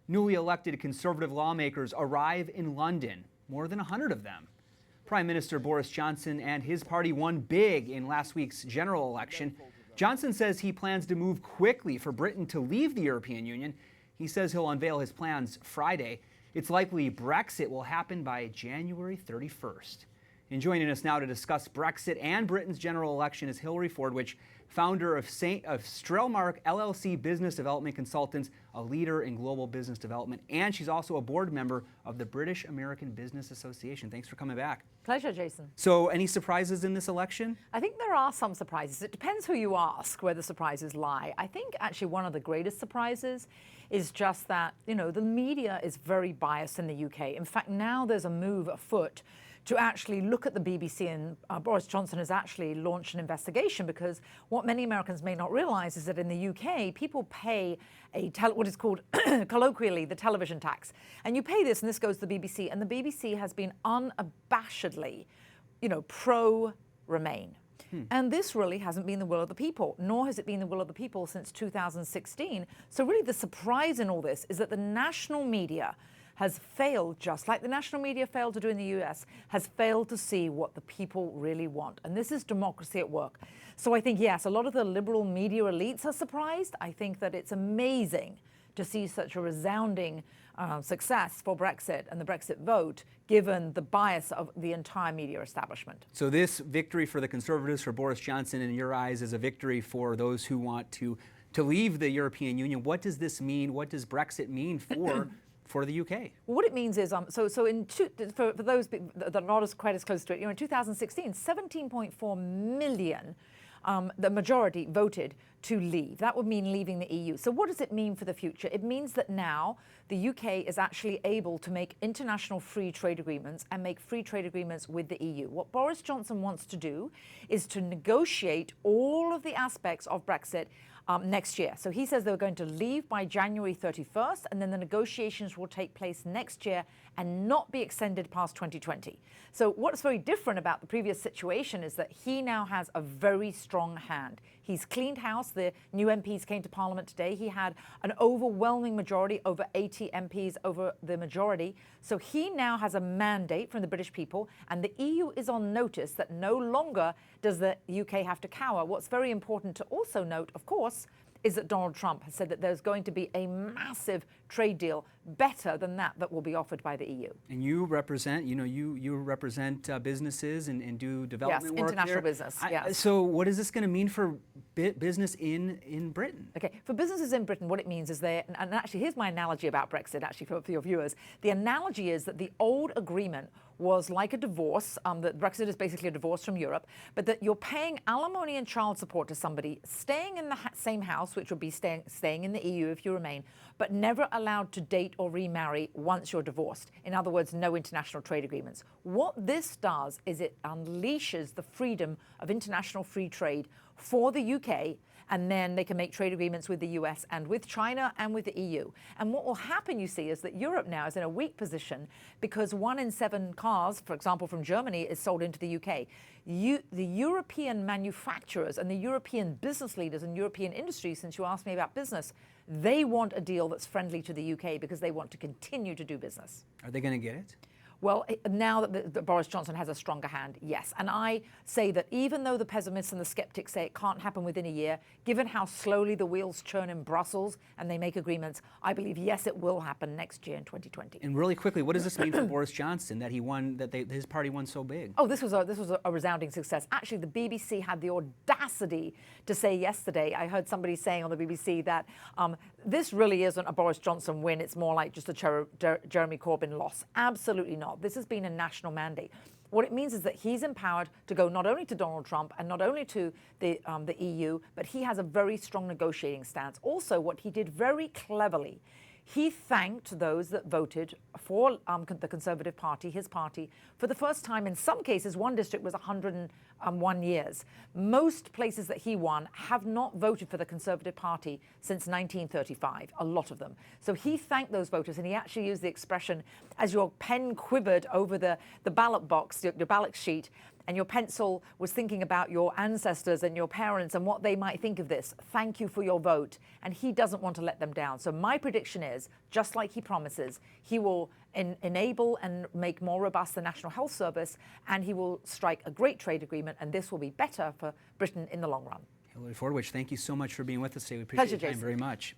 Newly elected Conservative lawmakers arrive in London, more than 100 of them. Prime Minister Boris Johnson and his party won big in last week's general election. Johnson says he plans to move quickly for Britain to leave the European Union. He says he'll unveil his plans Friday. It's likely Brexit will happen by January 31st. And joining us now to discuss Brexit and Britain's general election is Hilary Fordwich, founder of Strelmark LLC Business Development Consultants, a leader in global business development, and she's also a board member of the British American Business Association. Thanks for coming back. Pleasure, Jason. So, any surprises in this election? I think there are some surprises. It depends who you ask where the surprises lie. I think actually one of the greatest surprises is just that, the media is very biased in the UK. In fact, now there's a move afoot to actually look at the BBC, and Boris Johnson has actually launched an investigation, because what many Americans may not realize is that in the UK, people pay what is called colloquially the television tax. And you pay this, and this goes to the BBC, and the BBC has been unabashedly, pro-Remain. And this really hasn't been the will of the people, nor has it been the will of the people since 2016. So really the surprise in all this is that the national media has failed, just like the national media failed to do in the US, has failed to see what the people really want. And this is democracy at work. So I think, yes, a lot of the liberal media elites are surprised. I think that it's amazing to see such a resounding success for Brexit and the Brexit vote, given the bias of the entire media establishment. So this victory for the Conservatives, for Boris Johnson, in your eyes, is a victory for those who want to leave the European Union. What does this mean? What does Brexit mean for the UK? What it means is, for those that are not quite as close to it, in 2016, 17.4 million, the majority voted to leave. That would mean leaving the EU. So what does it mean for the future? It means that now the UK is actually able to make international free trade agreements and make free trade agreements with the EU. What Boris Johnson wants to do is to negotiate all of the aspects of Brexit next year. So he says they're going to leave by January 31st, and then the negotiations will take place next year and not be extended past 2020. So what's very different about the previous situation is that he now has a very strong hand. He's cleaned house. The new MPs came to Parliament today. He had an overwhelming majority, over 80 MPs over the majority. So he now has a mandate from the British people, and the EU is on notice that no longer does the UK have to cower. What's very important to also note, of course, is that Donald Trump has said that there's going to be a massive trade deal better than that will be offered by the EU. And you represent, you represent businesses and do development work international there. Business, yes. So what is this going to mean for business in Britain? Okay, for businesses in Britain, what it means is and actually here's my analogy about Brexit, actually for your viewers. The analogy is that the old agreement was like a divorce, that Brexit is basically a divorce from Europe, but that you're paying alimony and child support to somebody, staying in the same house, which would be staying in the EU if you remain, but never allowed to date or remarry once you're divorced. In other words, no international trade agreements. What this does is it unleashes the freedom of international free trade for the UK, and then they can make trade agreements with the US and with China and with the EU. And what will happen, you see, is that Europe now is in a weak position because 1 in 7 cars, for example, from Germany is sold into the UK. The European manufacturers and the European business leaders and European industry, since you asked me about business, they want a deal that's friendly to the UK because they want to continue to do business. Are they going to get it? Well, now that Boris Johnson has a stronger hand, yes. And I say that even though the pessimists and the skeptics say it can't happen within a year, given how slowly the wheels churn in Brussels and they make agreements, I believe, yes, it will happen next year in 2020. And really quickly, what does this mean for Boris Johnson, that he won, his party won so big? Oh, this was a resounding success. Actually, the BBC had the audacity to say yesterday, I heard somebody saying on the BBC that this really isn't a Boris Johnson win. It's more like just a Jeremy Corbyn loss. Absolutely not. This has been a national mandate. What it means is that he's empowered to go not only to Donald Trump and not only to the EU, but he has a very strong negotiating stance. Also, what he did very cleverly, he thanked those that voted for the Conservative Party, his party, for the first time. In some cases, one district was 101 years. Most places that he won have not voted for the Conservative Party since 1935, a lot of them. So he thanked those voters, and he actually used the expression, as your pen quivered over the ballot box, your ballot sheet, and your pencil was thinking about your ancestors and your parents and what they might think of this. Thank you for your vote. And he doesn't want to let them down. So my prediction is, just like he promises, he will enable and make more robust the National Health Service, and he will strike a great trade agreement, and this will be better for Britain in the long run. Hilary Fordwich, thank you so much for being with us today. We appreciate your time very much.